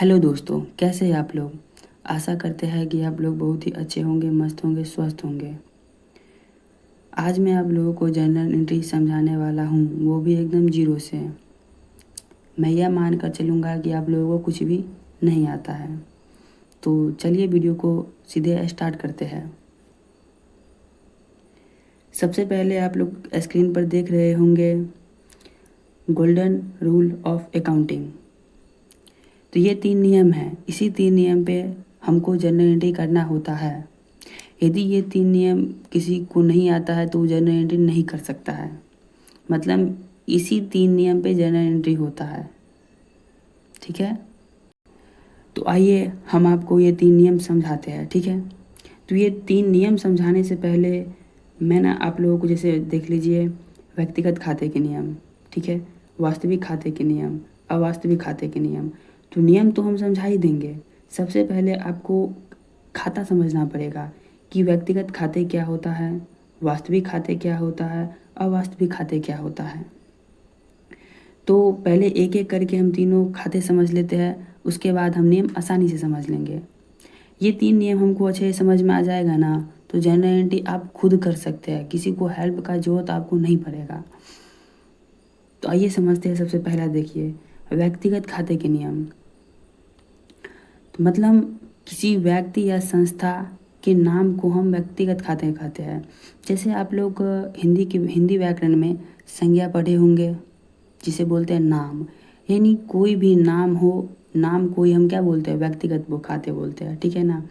Hello दोस्तों, कैसे हैं आप लोग। आशा करते हैं कि आप लोग बहुत ही अच्छे होंगे, मस्त होंगे, स्वस्थ होंगे। आज मैं आप लोगों को जनरल एंट्री समझाने वाला हूँ, वो भी एकदम जीरो से। मैं यह मानकर चलूँगा कि आप लोगों को कुछ भी नहीं आता है। तो चलिए वीडियो को सीधे स्टार्ट करते हैं। सबसे पहले आप लोग स्क्रीन पर देख रहे होंगे गोल्डन रूल ऑफ अकाउंटिंग। तो ये 3 नियम हैं। इसी 3 नियम पे हमको जनरल एंट्री करना होता है। यदि ये 3 नियम किसी को नहीं आता है तो वो जनरल एंट्री नहीं कर सकता है। मतलब इसी 3 नियम पे जनरल एंट्री होता है। ठीक है, तो आइए हम आपको ये 3 नियम समझाते हैं। ठीक है, तो ये 3 नियम समझाने से पहले मैं ना आप लोगों को जैसे देख लीजिए व्यक्तिगत खाते के नियम, ठीक है, वास्तविक खाते के नियम, अवास्तविक खाते के नियम। तो नियम तो हम समझा ही देंगे। सबसे पहले आपको खाता समझना पड़ेगा कि व्यक्तिगत खाते क्या होता है, वास्तविक खाते क्या होता है, अवास्तविक खाते क्या होता है। तो पहले एक एक करके हम तीनों खाते समझ लेते हैं, उसके बाद हम नियम आसानी से समझ लेंगे। ये 3 नियम हमको अच्छे से समझ में आ जाएगा ना, तो जनरल एंट्री आप खुद कर सकते हैं, किसी को हेल्प का जरूरत आपको नहीं पड़ेगा। तो आइए समझते हैं। सबसे पहला देखिए व्यक्तिगत खाते के नियम। तो मतलब किसी व्यक्ति या संस्था के नाम को हम व्यक्तिगत खाते कहते हैं। जैसे आप लोग हिंदी व्याकरण में संज्ञा पढ़े होंगे, जिसे बोलते हैं नाम। यानी कोई भी नाम हो, नाम कोई हम क्या बोलते हैं, व्यक्तिगत वो खाते बोलते हैं। ठीक है ना,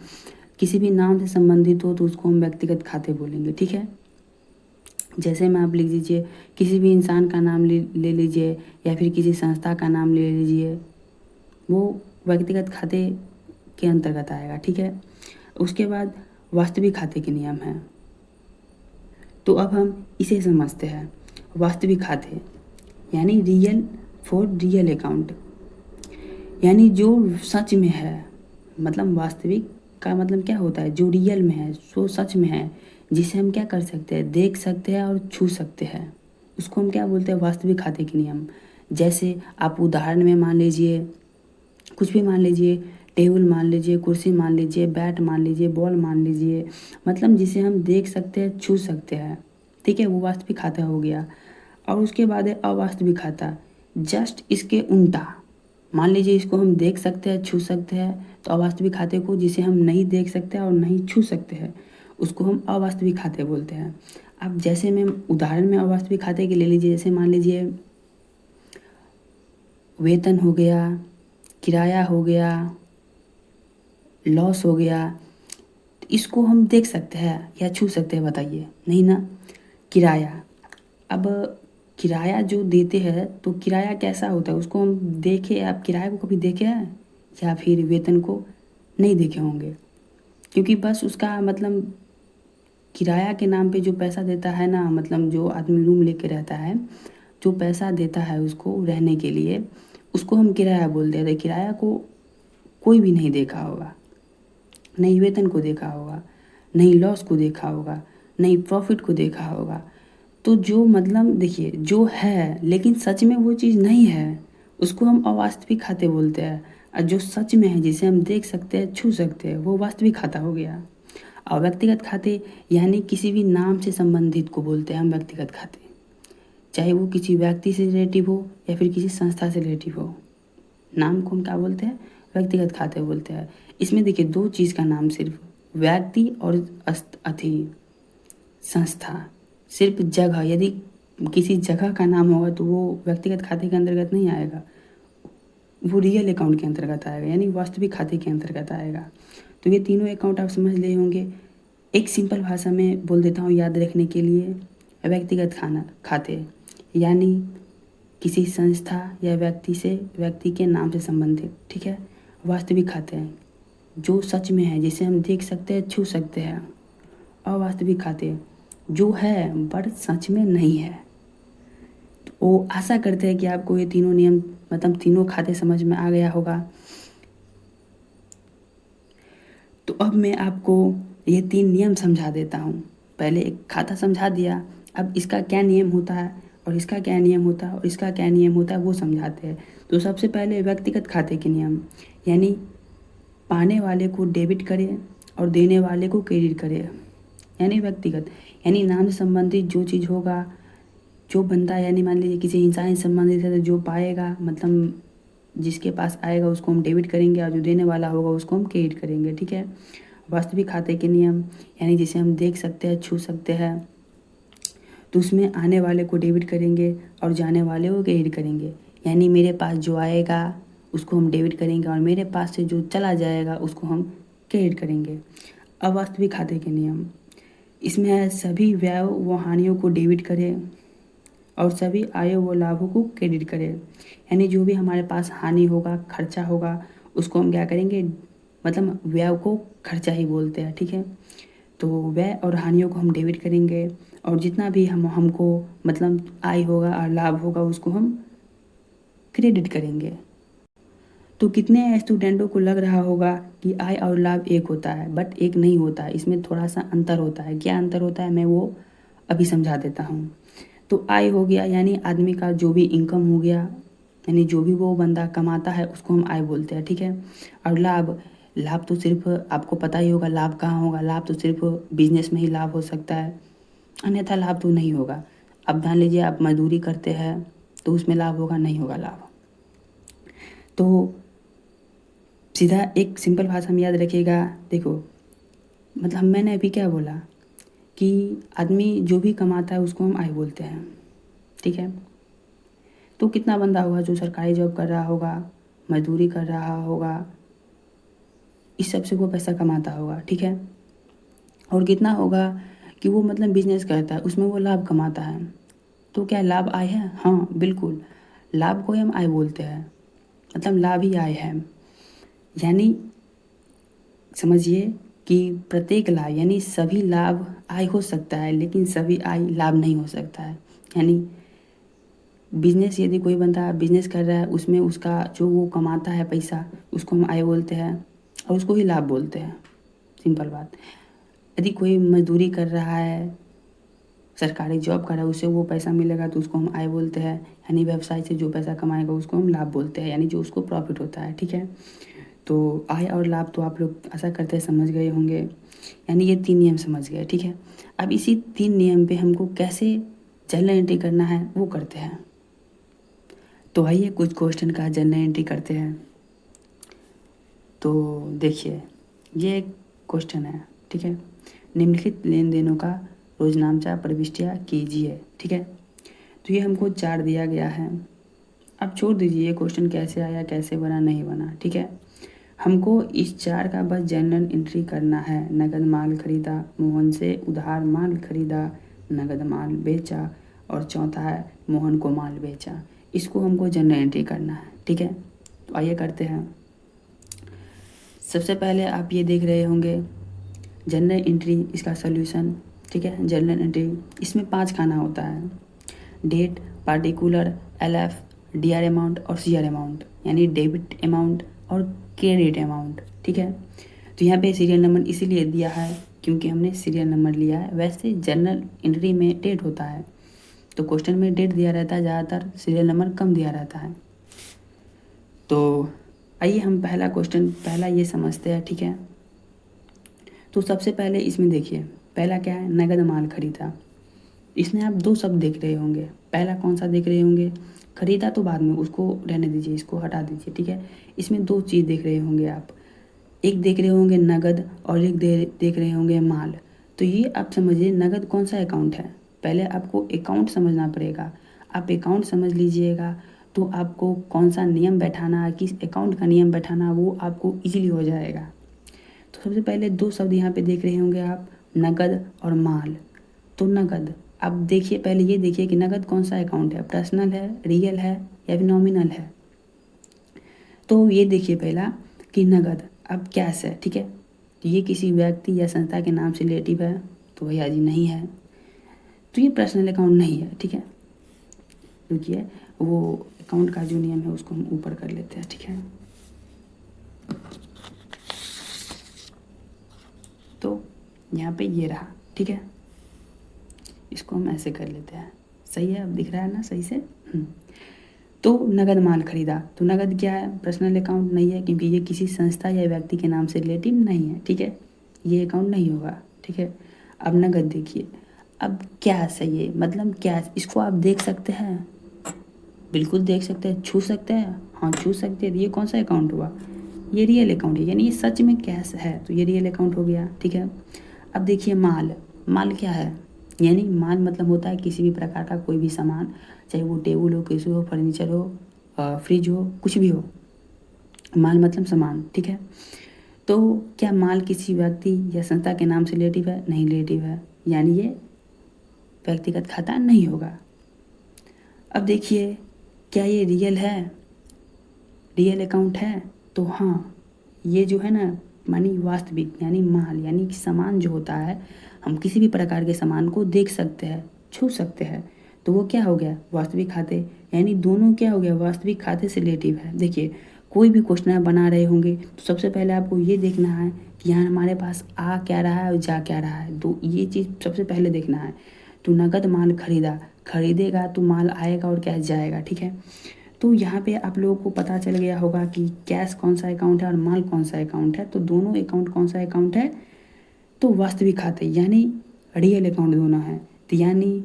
किसी भी नाम से संबंधित हो तो उसको हम व्यक्तिगत खाते बोलेंगे। ठीक है, जैसे में आप लिख दीजिए किसी भी इंसान का नाम ले लीजिए या फिर किसी संस्था का नाम ले लीजिए, वो व्यक्तिगत खाते के अंतर्गत आएगा। ठीक है, उसके बाद वास्तविक खाते के नियम हैं। तो अब हम इसे समझते हैं। वास्तविक खाते यानी रियल फॉर रियल अकाउंट, यानी जो सच में है। मतलब वास्तविक का मतलब क्या होता है, जो रियल में है, जो सच में है, जिसे हम क्या कर सकते हैं, देख सकते हैं और छू सकते हैं, उसको हम क्या बोलते हैं, वास्तविक खाते के नियम। जैसे आप उदाहरण में मान लीजिए, कुछ भी मान लीजिए, टेबल मान लीजिए, कुर्सी मान लीजिए, बैट मान लीजिए, बॉल मान लीजिए, मतलब जिसे हम देख सकते हैं, छू सकते हैं। ठीक है, वो वास्तविक खाता हो गया। और उसके बाद है अवास्तविक खाता, जस्ट इसके उल्टा। मान लीजिए इसको हम देख सकते हैं, छू सकते हैं, तो अवास्तविक खाते को जिसे हम नहीं देख सकते और नहीं छू सकते हैं, उसको हम अवास्तविक खाते बोलते हैं। अब जैसे मैं उदाहरण में अवास्तविक खाते के ले लीजिए, जैसे मान लीजिए वेतन हो गया, किराया हो गया, लॉस हो गया। तो इसको हम देख सकते हैं या छू सकते हैं, बताइए, नहीं ना। किराया, अब किराया जो देते हैं तो किराया कैसा होता है, उसको हम देखे, आप किराए को कभी देखे हैं या फिर वेतन को नहीं देखे होंगे। क्योंकि बस उसका मतलब किराया के नाम पे जो पैसा देता है ना, मतलब जो आदमी रूम लेके रहता है, जो पैसा देता है उसको रहने के लिए, उसको हम किराया बोलते हैं। तो किराया को कोई भी नहीं देखा होगा, नहीं वेतन को देखा होगा, नहीं लॉस को देखा होगा, नहीं प्रॉफिट को देखा होगा। तो जो मतलब देखिए जो है लेकिन सच में वो चीज़ नहीं है, उसको हम अवास्तविक खाते बोलते हैं। और जो सच में है, जिसे हम देख सकते हैं, छू सकते हैं, वो वास्तविक खाता हो गया। और व्यक्तिगत खाते यानी किसी भी नाम से संबंधित को बोलते हैं हम व्यक्तिगत खाते, चाहे वो किसी व्यक्ति से रिलेटिव हो या फिर किसी संस्था से रिलेटिव हो। नाम को हम क्या बोलते हैं, व्यक्तिगत खाते बोलते हैं। इसमें देखिए 2 चीज़ का नाम, सिर्फ व्यक्ति और अथी संस्था। सिर्फ जगह, यदि किसी जगह का नाम होगा तो वो व्यक्तिगत खाते के अंतर्गत नहीं आएगा, वो रियल अकाउंट के अंतर्गत आएगा, यानी वास्तविक खाते के अंतर्गत आएगा। तो ये तीनों अकाउंट आप समझ लिए होंगे। एक सिंपल भाषा में बोल देता हूँ याद रखने के लिए। व्यक्तिगत खाते यानी किसी संस्था या व्यक्ति के नाम से संबंधित। ठीक है, वास्तविक खाते हैं जो सच में है, जिसे हम देख सकते हैं, छू सकते हैं। अवास्तविक खाते जो है बट सच में नहीं है। वो आशा करते हैं कि आपको ये तीनों नियम, मतलब तीनों खाते समझ में आ गया होगा। तो अब मैं आपको ये 3 नियम समझा देता हूँ। पहले एक खाता समझा दिया, अब इसका क्या नियम होता है और इसका क्या नियम होता है और इसका क्या नियम होता है वो समझाते हैं। तो सबसे पहले व्यक्तिगत खाते के नियम, यानी पाने वाले को डेबिट करें और देने वाले को क्रेडिट करें। यानी व्यक्तिगत, यानी नाम से संबंधित जो चीज़ होगा, जो बंदा, यानी मान लीजिए किसी इंसान से संबंधित है तो जो पाएगा, मतलब जिसके पास आएगा उसको हम डेबिट करेंगे और जो देने वाला होगा उसको हम क्रेडिट करेंगे, ठीक है। वास्तविक खाते के नियम, यानी जिसे हम देख सकते हैं, छू सकते हैं, तो उसमें आने वाले को डेबिट करेंगे और जाने वाले को क्रेडिट करेंगे। यानी मेरे पास जो आएगा उसको हम डेबिट करेंगे और मेरे पास से जो चला जाएगा उसको हम क्रेडिट करेंगे। अवास्तविक खाते के नियम, इसमें है सभी व्यय व हानियों को डेबिट करें और सभी आय व लाभों को क्रेडिट करें। यानी जो भी हमारे पास हानि होगा, खर्चा होगा, उसको हम क्या करेंगे, मतलब व्यय को खर्चा ही बोलते हैं, ठीक है। तो व्यय और हानियों को हम डेबिट करेंगे और जितना भी हमको मतलब आय होगा और लाभ होगा उसको हम क्रेडिट करेंगे। तो कितने स्टूडेंटों को लग रहा होगा कि आय और लाभ एक होता है, बट एक नहीं होता है, इसमें थोड़ा सा अंतर होता है। क्या अंतर होता है मैं वो अभी समझा देता हूँ। तो आय हो गया यानी आदमी का जो भी इनकम हो गया, यानी जो भी वो बंदा कमाता है उसको हम आय बोलते हैं, ठीक है। और लाभ, लाभ तो सिर्फ आपको पता ही होगा लाभ कहाँ होगा, लाभ तो सिर्फ बिजनेस में ही लाभ हो सकता है, अन्यथा लाभ तो नहीं होगा। अब ध्यान लीजिए, आप मजदूरी करते हैं तो उसमें लाभ होगा, नहीं होगा लाभ। तो सीधा एक सिंपल भाषा में याद रखिएगा। देखो, मतलब मैंने अभी क्या बोला कि आदमी जो भी कमाता है उसको हम आय बोलते हैं, ठीक है। तो कितना बंदा होगा जो सरकारी जॉब कर रहा होगा, मजदूरी कर रहा होगा, इस सब से वो पैसा कमाता होगा, ठीक है। और कितना होगा कि वो मतलब बिजनेस करता है, उसमें वो लाभ कमाता है। तो क्या लाभ आय है? हाँ बिल्कुल, लाभ को ही हम आय बोलते हैं, मतलब लाभ ही आय है। यानी समझिए कि प्रत्येक लाभ, यानी सभी लाभ आय हो सकता है लेकिन सभी आय लाभ नहीं हो सकता है। यानी बिजनेस, यदि कोई बंदा बिजनेस कर रहा है उसमें उसका जो वो कमाता है पैसा उसको हम आय बोलते हैं और उसको ही लाभ बोलते हैं, सिंपल बात। यदि कोई मजदूरी कर रहा है, सरकारी जॉब कर रहा है, उससे वो पैसा मिलेगा तो उसको हम आय बोलते हैं। यानी व्यवसाय से जो पैसा कमाएगा उसको हम लाभ बोलते हैं, यानी जो उसको प्रॉफिट होता है, ठीक है। तो आय और लाभ तो आप लोग आशा करते हैं समझ गए होंगे, यानी ये 3 नियम समझ गए, ठीक है। अब इसी 3 नियम पे हमको कैसे जर्नल एंट्री करना है वो करते हैं। तो आइए कुछ क्वेश्चन का जर्नल एंट्री करते हैं। तो देखिए, ये एक क्वेश्चन है, ठीक है। निम्नलिखित लेन देनों का रोजनामचा प्रविष्टियाँ कीजिए, ठीक है। तो ये हमको 4 दिया गया है। अब छोड़ दीजिए ये क्वेश्चन कैसे आया, कैसे बना, नहीं बना, ठीक है। हमको इस 4 का बस जनरल एंट्री करना है। नगद माल खरीदा, मोहन से उधार माल खरीदा, नगद माल बेचा, और चौथा है मोहन को माल बेचा। इसको हमको जनरल एंट्री करना है, ठीक है। तो आइए करते हैं। सबसे पहले आप ये देख रहे होंगे जनरल एंट्री, इसका सॉल्यूशन, ठीक है। जनरल एंट्री इसमें 5 खाना होता है, date, particular, LF, DR amount और सीआर अमाउंट, यानी डेबिट अमाउंट और क्रेडिट अमाउंट, ठीक है। तो यहाँ पे सीरियल नंबर इसीलिए दिया है क्योंकि हमने सीरियल नंबर लिया है। वैसे जनरल एंट्री में डेट होता है, तो क्वेश्चन में डेट दिया रहता है, ज़्यादातर सीरियल नंबर कम दिया रहता है। तो आइए हम पहला क्वेश्चन पहला ये समझते हैं, ठीक है। तो सबसे पहले इसमें देखिए, पहला क्या है, नगद माल खरीदा। इसमें आप 2 शब्द देख रहे होंगे। पहला कौन सा देख रहे होंगे, खरीदा तो बाद में, उसको रहने दीजिए, इसको हटा दीजिए, ठीक है। इसमें 2 चीज़ देख रहे होंगे आप, एक देख रहे होंगे नगद और एक देख रहे होंगे माल। तो ये आप समझिए नगद कौन सा अकाउंट है, पहले आपको अकाउंट समझना पड़ेगा। आप अकाउंट समझ लीजिएगा तो आपको कौन सा नियम बैठाना है, किस अकाउंट का नियम बैठाना, वो आपको इजीली हो जाएगा। तो सबसे पहले 2 शब्द यहाँ पे देख रहे होंगे आप, नगद और माल। तो नगद, अब देखिए, पहले ये देखिए कि नगद कौन सा अकाउंट है, पर्सनल है, रियल है या फिर नॉमिनल है। तो ये देखिए पहला कि नगद, अब कैश है, ठीक है। तो ये किसी व्यक्ति या संस्था के नाम से रिलेटिव है, तो भैया जी नहीं है, तो ये पर्सनल अकाउंट नहीं है, ठीक है। रुकिए, वो अकाउंट का जो नियम है उसको हम ऊपर कर लेते हैं, ठीक है। तो यहाँ पे ये रहा, ठीक है, इसको हम ऐसे कर लेते हैं, सही है, अब दिख रहा है ना सही से। तो नगद माल खरीदा, तो नगद क्या है, पर्सनल अकाउंट नहीं है क्योंकि ये किसी संस्था या व्यक्ति के नाम से रिलेटिव नहीं है, ठीक है, ये अकाउंट नहीं होगा, ठीक है। अब नगद देखिए, अब कैश है ये, मतलब कैश, इसको आप देख सकते हैं, बिल्कुल देख सकते हैं, छू सकते हैं, हाँ छू सकते हैं, ये कौन सा अकाउंट हुआ, ये रियल अकाउंट है, यानी ये सच में कैश है, तो ये रियल अकाउंट हो गया, ठीक है। अब देखिए माल, माल क्या है, यानी माल मतलब होता है किसी भी प्रकार का कोई भी सामान, चाहे वो टेबल हो, केस हो, फर्नीचर हो, फ्रिज हो, कुछ भी हो, माल मतलब सामान, ठीक है। तो क्या माल किसी व्यक्ति या संस्था के नाम से रिलेटिव है, नहीं रिलेटिव है, यानी ये व्यक्तिगत खाता नहीं होगा। अब देखिए क्या ये रियल है, रियल अकाउंट है, तो हाँ, ये जो है ना, मानी वास्तविक, यानी माल यानी कि सामान जो होता है, हम किसी भी प्रकार के सामान को देख सकते हैं, छू सकते हैं, तो वो क्या हो गया, वास्तविक खाते, यानी दोनों क्या हो गया, वास्तविक खाते से रिलेटिव है। देखिए कोई भी क्वेश्चन आप बना रहे होंगे तो सबसे पहले आपको ये देखना है कि यहाँ हमारे पास आ क्या रहा है और जा क्या रहा है, तो ये चीज़ सबसे पहले देखना है। तो नगद माल खरीदा, खरीदेगा तो माल आएगा और कैश जाएगा, ठीक है। तो यहाँ पे आप लोगों को पता चल गया होगा कि कैश कौन सा अकाउंट है और माल कौन सा अकाउंट है, तो दोनों अकाउंट कौन सा अकाउंट है, तो वास्तविक खाते यानी रियल अकाउंट दोनों है। तो यानी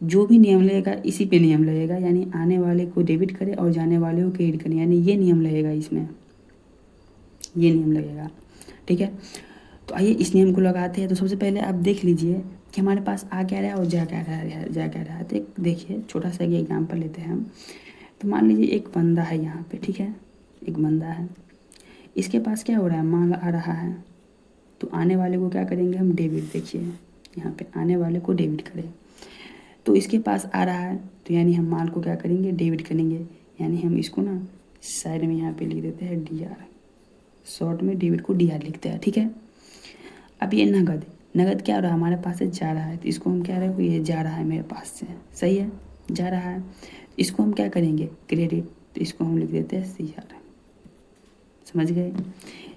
जो भी नियम लगेगा इसी पे नियम लगेगा, यानी आने वाले को डेबिट करे और जाने वाले को क्रेडिट करे, यानी ये नियम लगेगा इसमें, ये नियम लगेगा, ठीक है। तो आइए इस नियम को लगाते हैं। तो सबसे पहले आप देख लीजिए कि हमारे पास आ क्या रहा है और जा क्या रहा है, जा क्या रहा है। तो एक देखिए छोटा सा ये एग्जाम्पल लेते हैं हम। तो मान लीजिए एक बंदा है यहाँ पे, ठीक है, एक बंदा है, इसके पास क्या हो रहा है, माल आ रहा है, तो आने वाले को क्या करेंगे हम, डेबिट, देखिए यहाँ पे आने वाले को डेबिट करें, तो इसके पास आ रहा है, तो यानी हम माल को क्या करेंगे, डेबिट करेंगे, यानी हम इसको ना साइड में यहाँ पे लिख देते हैं डी आर, शॉर्ट में डेबिट को डी आर लिखते हैं, ठीक है। अब ये नगद, नगद क्या हो रहा है, हमारे पास से जा रहा है, तो इसको हम क्या रहे, ये जा रहा है मेरे पास से, सही है, जा रहा है, इसको हम क्या करेंगे, क्रेडिट, तो इसको हम लिख देते हैं सी आर, समझ गए।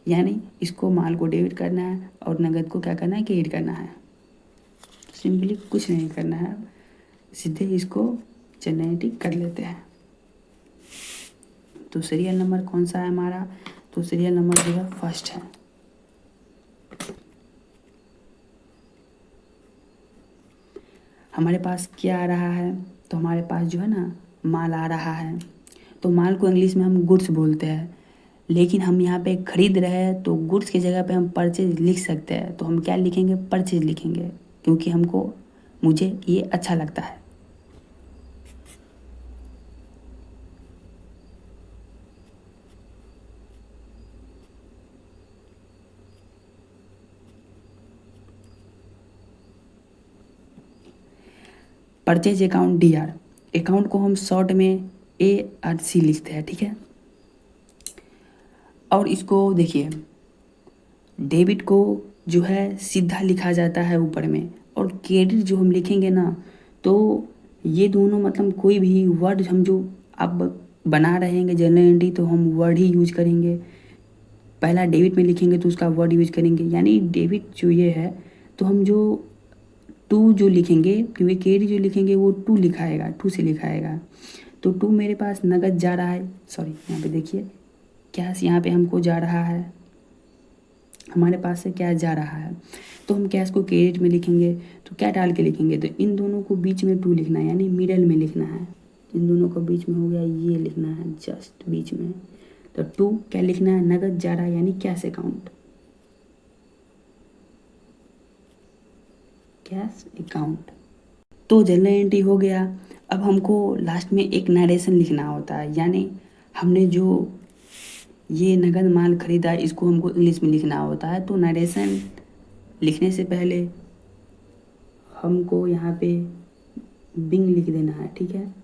यानी इसको माल को डेबिट करना है और नगद को क्या करना है, क्रेडिट करना है, सिंपली कुछ नहीं करना है, सीधे इसको जनरेटिक कर लेते हैं। तो सीरियल नंबर कौन सा है हमारा, तो सीरियल नंबर जो है फर्स्ट है। हमारे पास क्या आ रहा है, तो हमारे पास जो है ना माल आ रहा है, तो माल को इंग्लिश में हम गुड्स बोलते हैं, लेकिन हम यहाँ पे खरीद रहे हैं तो गुड्स की जगह पे हम परचेज लिख सकते हैं, तो हम क्या लिखेंगे, परचेज लिखेंगे, क्योंकि हमको, मुझे ये अच्छा लगता है। Purchase account D are, account को हम शॉर्ट में ए आर सी लिखते हैं, ठीक है। और इसको देखिए, डेबिट को जो है सीधा लिखा जाता है ऊपर में, और क्रेडिट जो हम लिखेंगे ना, तो ये दोनों मतलब कोई भी वर्ड हम जो अब बना रहेंगे जनरल एंट्री, तो हम वर्ड ही यूज करेंगे, पहला डेबिट में लिखेंगे तो उसका वर्ड यूज करेंगे, यानी डेबिट जो ये है, तो हम जो टू जो लिखेंगे, क्योंकि क्रेडिट जो लिखेंगे वो टू लिखाएगा, टू से लिखाएगा, तो टू मेरे पास नगद जा रहा है, सॉरी यहाँ पे देखिए कैश यहाँ पे हमको जा रहा है, हमारे पास से कैश जा रहा है, तो हम कैश को क्रेडिट में लिखेंगे, तो क्या डाल के लिखेंगे, तो इन दोनों को बीच में टू लिखना है, यानी मिडल में लिखना है, इन दोनों को बीच में हो गया, ये लिखना है जस्ट बीच में, तो टू क्या लिखना है, नगद जा रहा है यानी कैश अकाउंट, कैश अकाउंट। तो जनरल एंट्री हो गया। अब हमको लास्ट में एक नरेशन लिखना होता है, यानी हमने जो ये नगद माल खरीदा इसको हमको इंग्लिश में लिखना होता है, तो नरेशन लिखने से पहले हमको यहाँ पे बिंग लिख देना है, ठीक है।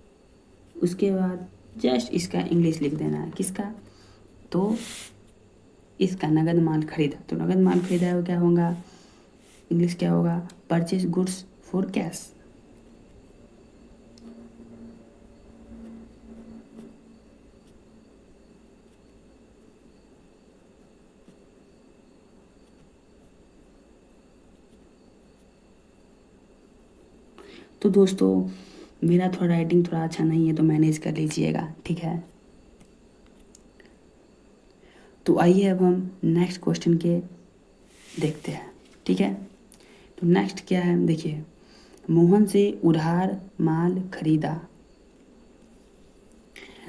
उसके बाद जस्ट इसका इंग्लिश लिख देना है, किसका, तो इसका नगद माल खरीदा, तो नगद माल खरीदा है वो क्या होगा, इंग्लिश क्या होगा, परचेज गुड्स फॉर कैश। तो दोस्तों मेरा थोड़ा राइटिंग थोड़ा अच्छा नहीं है तो मैनेज कर लीजिएगा, ठीक है। तो आइए अब हम नेक्स्ट क्वेश्चन के देखते हैं, ठीक है। तो नेक्स्ट क्या है, देखिए, मोहन से उधार माल खरीदा।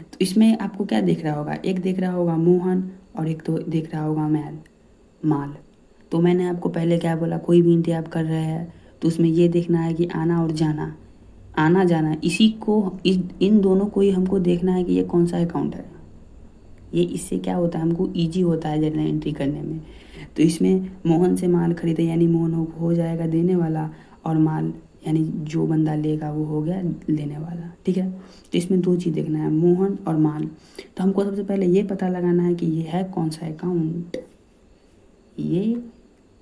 तो इसमें आपको क्या दिख रहा होगा, एक दिख रहा होगा मोहन और एक तो दिख रहा होगा माल। तो मैंने आपको पहले क्या बोला, कोई भी एंट्री आप कर रहे हैं तो उसमें ये देखना है कि आना और जाना, आना जाना, इसी को इन दोनों को ही हमको देखना है कि ये कौन सा अकाउंट है। ये इससे क्या होता है, हमको इजी होता है जर्नल एंट्री करने में। तो इसमें मोहन से माल खरीदे यानी मोहन हो जाएगा देने वाला, और माल यानी जो बंदा लेगा वो हो गया लेने वाला, ठीक है। तो इसमें दो चीज़ देखना है, मोहन और माल। तो हमको सबसे पहले ये पता लगाना है कि ये है कौन सा अकाउंट, ये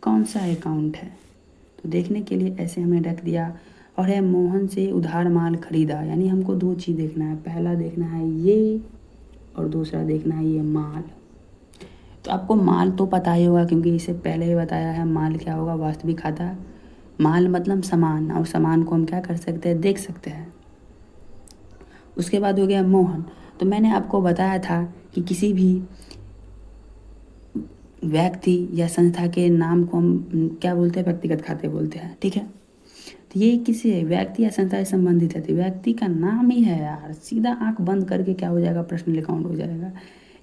कौन सा अकाउंट है। तो देखने के लिए ऐसे हमने रख दिया, और है मोहन से उधार माल खरीदा, यानी हमको दो चीज़ देखना है, पहला देखना है ये और दूसरा देखना है ये माल। तो आपको माल तो पता ही होगा क्योंकि इसे पहले ही बताया है, माल क्या होगा, वास्तविक खाता। माल मतलब सामान, और सामान को हम क्या कर सकते हैं, देख सकते हैं। उसके बाद हो गया मोहन। तो मैंने आपको बताया था कि किसी भी व्यक्ति या संस्था के नाम को हम क्या बोलते हैं, व्यक्तिगत खाते बोलते हैं, ठीक है। तो ये किसी व्यक्ति या संस्था से संबंधित है, तो व्यक्ति का नाम ही है यार, सीधा आंख बंद करके क्या हो जाएगा, पर्सनल अकाउंट हो जाएगा।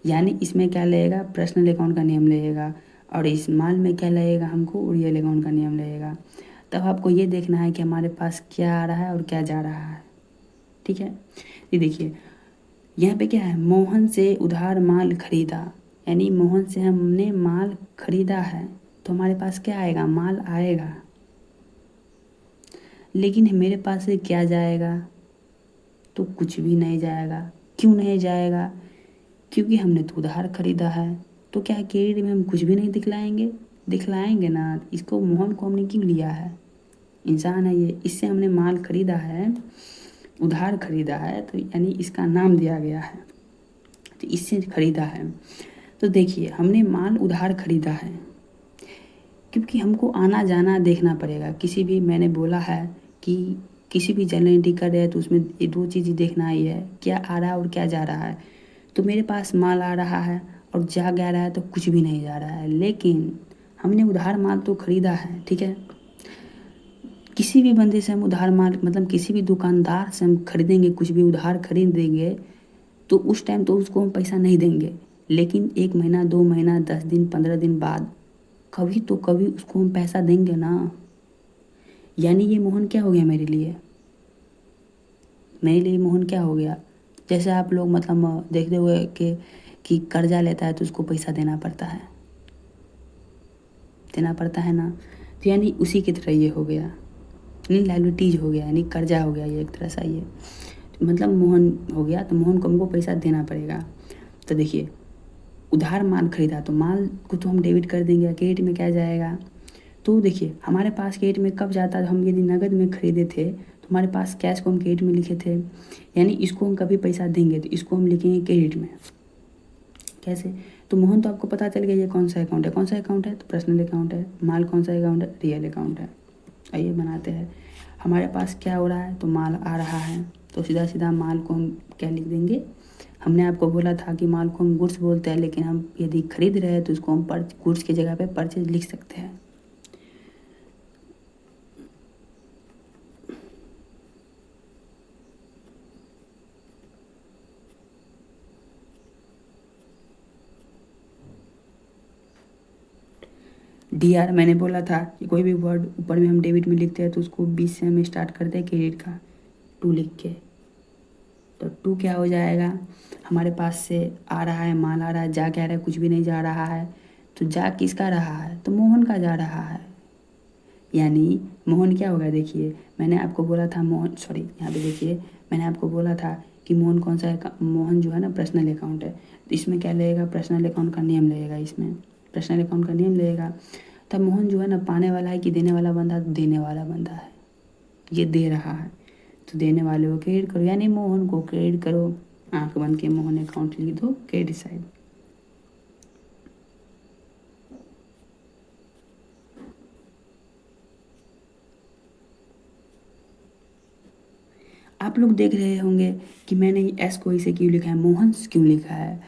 यानी इसमें क्या लगेगा, पर्सनल अकाउंट का नियम लगेगा, और इस माल में क्या लगेगा, हमको रियल अकाउंट का नियम लगेगा। तब आपको ये देखना है कि हमारे पास क्या आ रहा है और क्या जा रहा है, ठीक है। ये देखिए, यहाँ पे क्या है, मोहन से उधार माल खरीदा, यानी मोहन से हमने माल खरीदा है, तो हमारे पास क्या आएगा, माल आएगा। लेकिन मेरे पास से क्या जाएगा, तो कुछ भी नहीं जाएगा। क्यों नहीं जाएगा, क्योंकि हमने तो उधार खरीदा है। तो क्या क्रेडिट में हम कुछ भी नहीं दिखलाएंगे, दिखलाएंगे ना। इसको मोहन को हमने क्यों लिया है, इंसान है ये, इससे हमने माल खरीदा है, उधार खरीदा है, तो यानी इसका नाम दिया गया है, तो इससे खरीदा है। तो देखिए, हमने माल उधार खरीदा है क्योंकि हमको आना जाना देखना पड़ेगा। किसी भी, मैंने बोला है कि किसी भी जर्नल एंट्री कर रहे हैं तो उसमें ये दो चीज़ें देखना ही है, क्या आ रहा है और क्या जा रहा है। तो मेरे पास माल आ रहा है और जा रहा है तो कुछ भी नहीं जा रहा है, लेकिन हमने उधार माल तो खरीदा है, ठीक है। किसी भी बंदे से हम उधार माल, मतलब किसी भी दुकानदार से हम खरीदेंगे, कुछ भी उधार खरीद देंगे, तो उस टाइम तो उसको हम पैसा नहीं देंगे, लेकिन 1 महीना 2 महीना 10 दिन 15 दिन बाद कभी तो कभी उसको हम पैसा देंगे ना। यानी ये मोहन क्या हो गया मेरे लिए, मेरे लिए मोहन क्या हो गया, जैसे आप लोग मतलब देखते हुए कि कर्जा लेता है तो उसको पैसा देना पड़ता है, देना पड़ता है ना। तो यानी उसी की तरह ये हो गया, यानी लाइबिलिटीज हो गया, यानी कर्जा हो गया ये एक तरह सा, ये मतलब मोहन हो गया, तो मोहन को हमको पैसा देना पड़ेगा। तो देखिए, उधार माल खरीदा तो माल को तो हम डेबिट कर देंगे, क्रेडिट में क्या जाएगा। तो देखिए, हमारे पास क्रेडिट में कब जाता है, हम यदि नगद में खरीदे थे तो हमारे पास कैश को हम क्रेडिट में लिखे थे, यानी इसको हम कभी पैसा देंगे तो इसको हम लिखेंगे क्रेडिट में। कैसे, तो मोहन तो आपको पता चल गया ये कौन सा अकाउंट है, कौन सा अकाउंट है, तो पर्सनल अकाउंट है। माल कौन सा अकाउंट है, रियल अकाउंट है। आइए बनाते हैं, हमारे पास क्या हो रहा है, तो माल आ रहा है, तो सीधा सीधा माल को हम क्या लिख देंगे। हमने आपको बोला था कि माल को हम गुड्स बोलते हैं, लेकिन हम यदि खरीद रहे हैं तो उसको हम गुड्स की जगह पे परचेज लिख सकते हैं। DR मैंने बोला था कि कोई भी वर्ड ऊपर में हम डेबिट में लिखते हैं तो उसको 20 से हम स्टार्ट करते हैं क्रेडिट का, 2 लिख के। तो 2 क्या हो जाएगा, हमारे पास से आ रहा है, माल आ रहा है, जा क्या रहा है, कुछ भी नहीं जा रहा है। तो जा किसका रहा है, तो मोहन का जा रहा है। यानी मोहन क्या होगा, देखिए मैंने आपको बोला था मोहन, सॉरी यहाँ पे देखिए, मैंने आपको बोला था कि मोहन कौन सा है, मोहन जो है ना पर्सनल अकाउंट है, तो इसमें क्या लगेगा, पर्सनल अकाउंट का नियम लगेगा, इसमें पर्सनल अकाउंट का नियम लगेगा। तब मोहन जो है ना पाने वाला है कि देने वाला बंदा, तो देने वाला बंदा है, ये दे रहा है, तो देने वाले को क्रेडिट करो, यानी मोहन को क्रेडिट करो। आंख बंद के मोहन अकाउंट लिख दो, क्रेडिट साइड। आप लोग देख रहे होंगे कि मैंने एस को इसे क्यों लिखा है, मोहन क्यों लिखा है।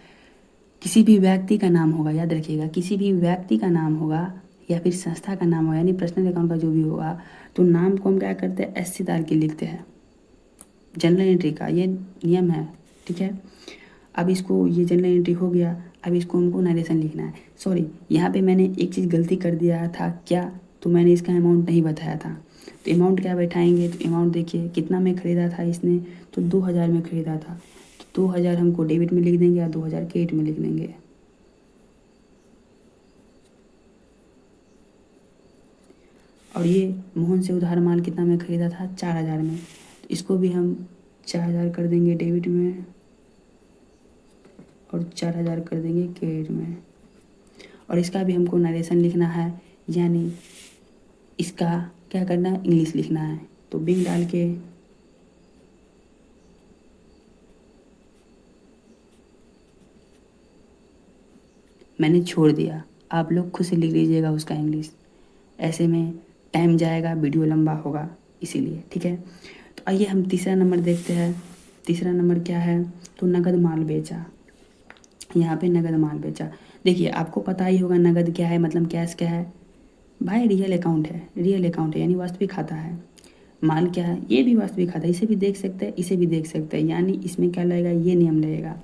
किसी भी व्यक्ति का नाम होगा, याद रखिएगा, किसी भी व्यक्ति का नाम होगा या फिर संस्था का नाम होगा, यानी पर्सनल अकाउंट का जो भी होगा, तो नाम को हम क्या करते हैं, एस से डाल के लिखते हैं। जनरल एंट्री का ये नियम है, ठीक है। अब इसको, ये जनरल एंट्री हो गया, अब इसको हमको नरेशन लिखना है। सॉरी, यहाँ पे मैंने एक चीज़ गलती कर दिया था, क्या, तो मैंने इसका अमाउंट नहीं बताया था। तो अमाउंट क्या बैठाएंगे, तो अमाउंट देखिए कितना में ख़रीदा था इसने, तो 2000 में ख़रीदा था, तो 2000 हमको डेबिट में लिख देंगे या 2000 क्रेडिट में लिख देंगे। और ये मोहन से उधार माल कितना में ख़रीदा था, 4000 में, तो इसको भी हम 4000 कर देंगे डेबिट में और 4000 कर देंगे क्रेडिट में। और इसका भी हमको नरेशन लिखना है, यानी इसका क्या करना है, इंग्लिश लिखना है। तो बिग डाल के मैंने छोड़ दिया, आप लोग खुद से लिख लीजिएगा उसका इंग्लिश, ऐसे में टाइम जाएगा, वीडियो लंबा होगा इसीलिए, ठीक है। तो आइए हम तीसरा नंबर देखते हैं। तीसरा नंबर क्या है, तो नगद माल बेचा। यहाँ पे नगद माल बेचा, देखिए आपको पता ही होगा नगद क्या है, मतलब कैश क्या है भाई, रियल अकाउंट है, रियल अकाउंट है यानी वास्तविक खाता है। माल क्या है, ये भी वास्तविक खाता है, इसे भी देख सकते हैं, इसे भी देख सकते हैं, यानी इसमें क्या लगेगा, ये नियम लगेगा।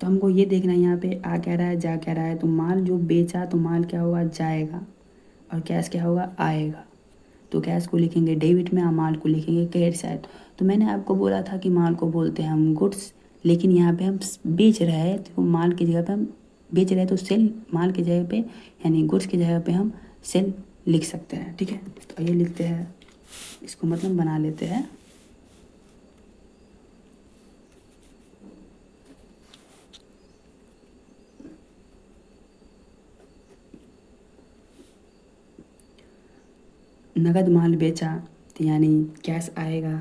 तो हमको ये देखना है यहाँ पे आ क्या रहा है, जा क्या रहा है। तो माल जो बेचा, तो माल क्या होगा, जाएगा, और कैश क्या होगा, आएगा। तो कैश को लिखेंगे डेबिट में और माल को लिखेंगे क्रेडिट साइड। तो मैंने आपको बोला था कि माल को बोलते हैं हम गुड्स, लेकिन यहाँ पे हम बेच रहे हैं, तो माल की जगह पे हम बेच रहे हैं, तो सेल माल की जगह पे यानी गुड्स की जगह पे हम सेल लिख सकते हैं, ठीक है। तो ये लिखते हैं, इसको मतलब बना लेते हैं। नगद माल बेचा, तो यानी कैश आएगा,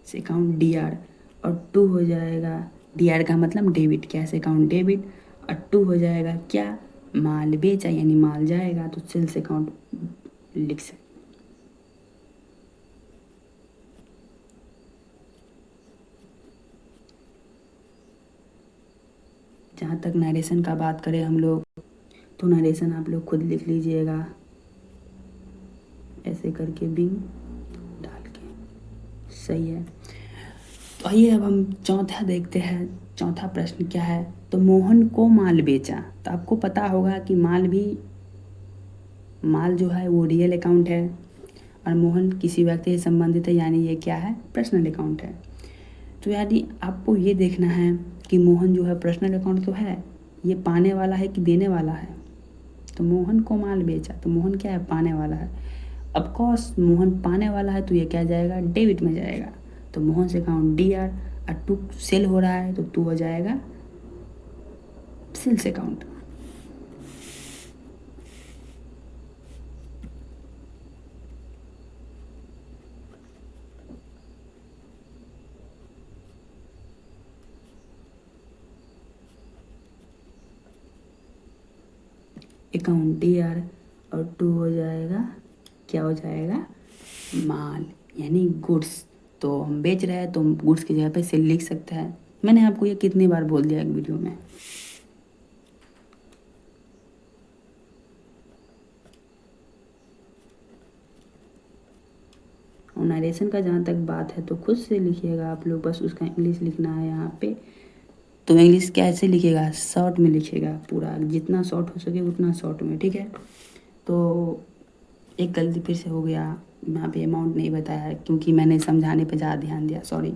से अकाउंट डी आर, और टू हो जाएगा, डी आर का मतलब डेबिट, कैश अकाउंट डेबिट, और टू हो जाएगा क्या, माल बेचा यानी माल जाएगा, तो सेल्स अकाउंट लिख सकते। जहाँ तक नरेशन का बात करें हम लोग, तो नरेशन आप लोग खुद लिख लीजिएगा, ऐसे करके बिंग डाल के, सही है। तो आइए अब हम चौथा देखते हैं। चौथा प्रश्न क्या है, तो मोहन को माल बेचा। तो आपको पता होगा कि माल जो है वो रियल अकाउंट है, और मोहन किसी व्यक्ति से संबंधित है, यानी ये क्या है, पर्सनल अकाउंट है। तो यानी आपको ये देखना है कि मोहन जो है पर्सनल अकाउंट तो है, ये पाने वाला है कि देने वाला है। तो मोहन को माल बेचा, तो मोहन क्या है, पाने वाला है। ऑफ कोर्स मोहन पाने वाला है, तो ये क्या जाएगा, डेबिट में जाएगा। तो मोहन से अकाउंट डी आर, और टू सेल हो रहा है, तो टू हो जाएगा sales account. Account D R, और टू हो जाएगा, क्या हो जाएगा, माल यानी गुड्स। तो हम बेच रहे हैं, तो गुड्स की जगह पे सेल लिख सकते हैं। मैंने आपको ये कितनी बार बोल दिया एक वीडियो में। और नरेशन का जहाँ तक बात है, तो खुद से लिखिएगा आप लोग, बस उसका इंग्लिश लिखना है यहाँ पे। तो इंग्लिश कैसे लिखिएगा, शॉर्ट में लिखिएगा, पूरा जितना शॉर्ट हो सके उतना शॉर्ट में, ठीक है। तो एक गलती फिर से हो गया, यहाँ पे अमाउंट नहीं बताया है, क्योंकि मैंने समझाने पे ज़्यादा ध्यान दिया, सॉरी।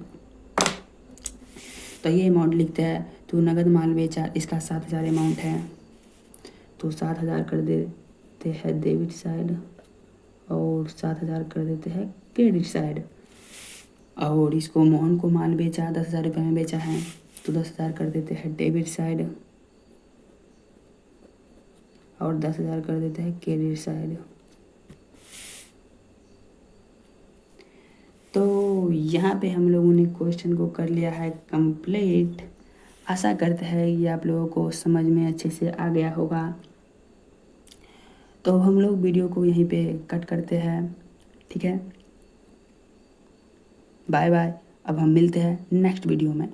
तो ये अमाउंट लिखते हैं, तो नगद माल बेचा, इसका 7000 अमाउंट है, तो 7000 कर देते हैं डेबिट साइड, और 7000 कर देते हैं क्रेडिट साइड। और इसको मोहन को माल बेचा, 10,000 रुपये में बेचा है, तो 10,000 कर देते हैं डेबिट साइड, और 10,000 कर देते हैं क्रेडिट साइड। तो यहाँ पे हम लोगों ने क्वेश्चन को कर लिया है कंप्लीट। आशा करते हैं कि आप लोगों को समझ में अच्छे से आ गया होगा। तो हम लोग वीडियो को यहीं पे कट करते हैं, ठीक है। Bye bye. अब हम मिलते हैं नेक्स्ट वीडियो में।